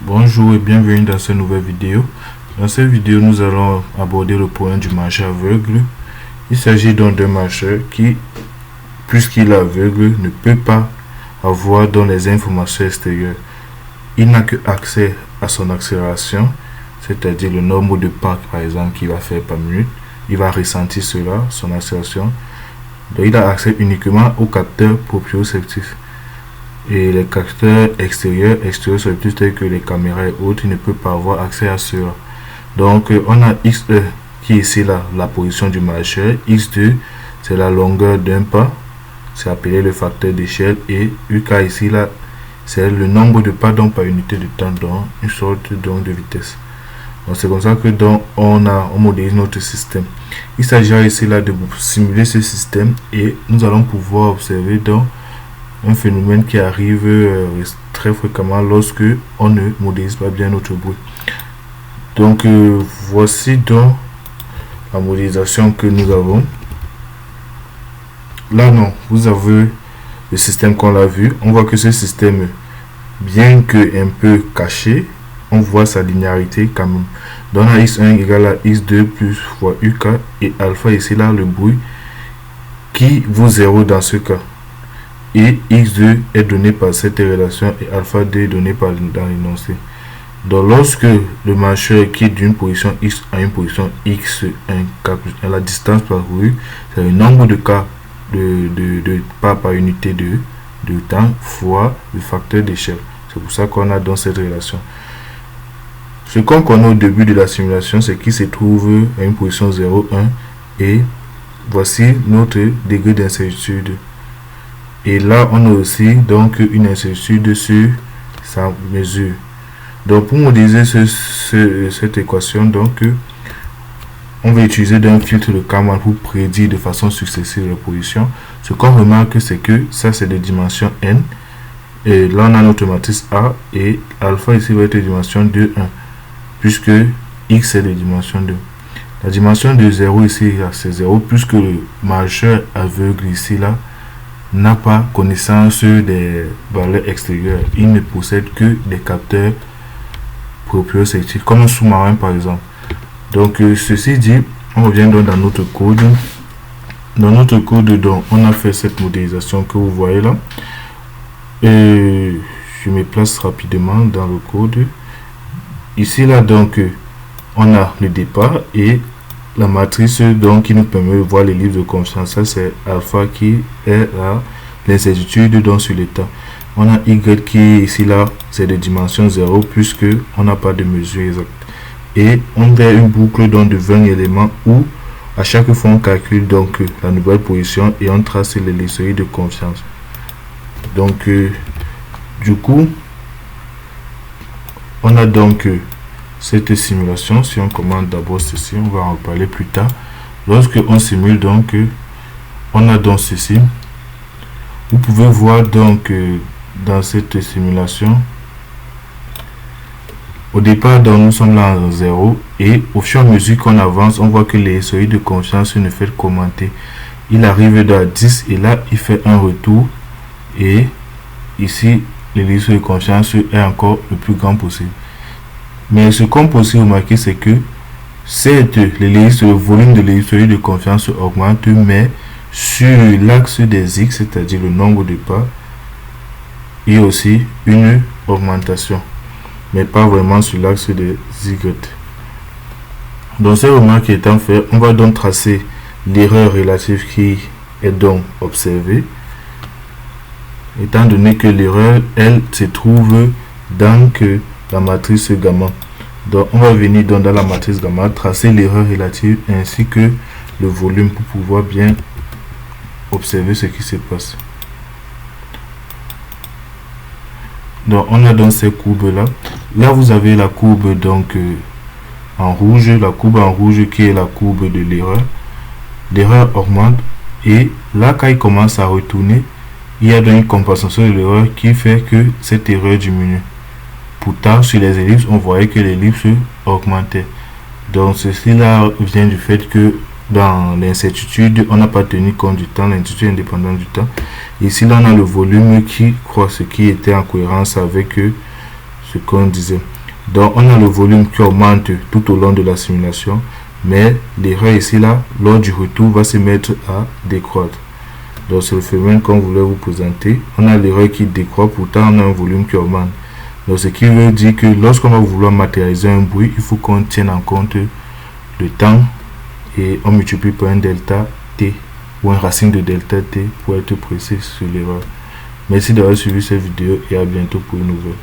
Bonjour et bienvenue dans cette nouvelle vidéo. Dans cette vidéo, nous allons aborder le problème du marcheur aveugle. Il s'agit donc d'un marcheur qui, puisqu'il est aveugle, ne peut pas avoir dans les informations extérieures. Il n'a que accès à son accélération, c'est-à-dire le nombre de pas par exemple qu'il va faire par minute. Il va ressentir cela, son accélération. Donc il a accès uniquement aux capteurs proprioceptifs. Et les capteurs extérieurs tels que les caméras et autres, il ne peut pas avoir accès à cela. Donc on a X1 qui est ici là, la position du marcheur. X2 c'est la longueur d'un pas, c'est appelé le facteur d'échelle, et UK ici là c'est le nombre de pas donc par unité de temps, donc une sorte donc de vitesse. Donc c'est comme ça que donc on modélise notre système. Il s'agira ici là de simuler ce système et nous allons pouvoir observer donc un phénomène qui arrive très fréquemment lorsque on ne modélise pas bien notre bruit. Donc voici donc la modélisation que nous avons. Là non, vous avez le système qu'on l'a vu. On voit que ce système, bien que un peu caché, on voit sa linéarité quand même. Donc à x1 égale à x2 plus fois uk, et alpha ici là le bruit qui vaut 0 dans ce cas. Et x2 est donné par cette relation et alpha 2 est donné par dans l'énoncé. Donc lorsque le marcheur quitte d'une position x à une position x1 k plus 1, la distance parcourue, c'est le nombre de cas de pas par unité de temps fois le facteur d'échelle. C'est pour ça qu'on a dans cette relation. Ce qu'on connaît au début de la simulation, c'est qu'il se trouve à une position 0, 1, et voici notre degré d'incertitude. Et là, on a aussi donc une incertitude sur sa mesure. Donc, pour modéliser cette équation, donc, on va utiliser un filtre de Kalman pour prédire de façon successive la position. Ce qu'on remarque, c'est que ça, c'est de dimension n. Et là, on a notre matrice A, et alpha ici va être de dimension 2, 1, puisque x est de dimension 2. La dimension de 0 ici, c'est 0, puisque le marcheur aveugle ici, là, n'a pas connaissance des valeurs extérieures. Il ne possède que des capteurs proprioceptifs, comme un sous-marin par exemple. Donc ceci dit, on revient donc dans notre code. Dans notre code, donc, on a fait cette modélisation que vous voyez là. Et je me place rapidement dans le code. Ici là, donc on a le départ et la matrice donc qui nous permet de voir les livres de confiance. Ça c'est alpha qui est l'incertitude donc sur l'état. On a y qui est ici là, c'est de dimension 0 puisque on n'a pas de mesure exacte. Et on a une boucle donc de 20 éléments où à chaque fois on calcule donc la nouvelle position et on trace l'ellipsoïde de confiance. Donc du coup on a donc cette simulation. Si on commande d'abord ceci, on va en parler plus tard. Lorsque on simule donc on a donc ceci. Vous pouvez voir donc dans cette simulation, au départ donc nous sommes là en 0 et au fur et à mesure qu'on avance, on voit que l'ellipsoïde de confiance ne fait qu'augmenter. Il arrive à 10 et là il fait un retour, et ici l'ellipsoïde de confiance est encore le plus grand possible. Mais ce qu'on peut aussi remarquer, c'est que le volume de l'ellipsoïde de confiance augmente, mais sur l'axe des x, c'est-à-dire le nombre de pas, il y a aussi une augmentation, mais pas vraiment sur l'axe des y. Donc ces remarques étant faites, on va donc tracer l'erreur relative qui est donc observée, étant donné que l'erreur, elle, se trouve dans la matrice gamma. Donc on va venir donc dans la matrice gamma tracer l'erreur relative ainsi que le volume pour pouvoir bien observer ce qui se passe. Donc on a dans ces courbes là vous avez la courbe donc en rouge, la courbe en rouge qui est la courbe de l'erreur augmente, et là quand il commence à retourner, il y a donc une compensation de l'erreur qui fait que cette erreur diminue. Pourtant sur les ellipses on voyait que l'ellipse augmentait. Donc ceci là vient du fait que dans l'incertitude on n'a pas tenu compte du temps, l'incertitude indépendante du temps. Ici là on a le volume qui croît, ce qui était en cohérence avec ce qu'on disait. Donc on a le volume qui augmente tout au long de la simulation, mais l'erreur ici là, lors du retour, va se mettre à décroître. Donc c'est le phénomène qu'on voulait vous présenter. On a l'erreur qui décroît, pourtant on a un volume qui augmente. Donc ce qui veut dire que lorsqu'on va vouloir matérialiser un bruit, il faut qu'on tienne en compte le temps et on multiplie par un delta t ou un racine de delta t pour être précis sur l'erreur. Merci d'avoir suivi cette vidéo et à bientôt pour une nouvelle.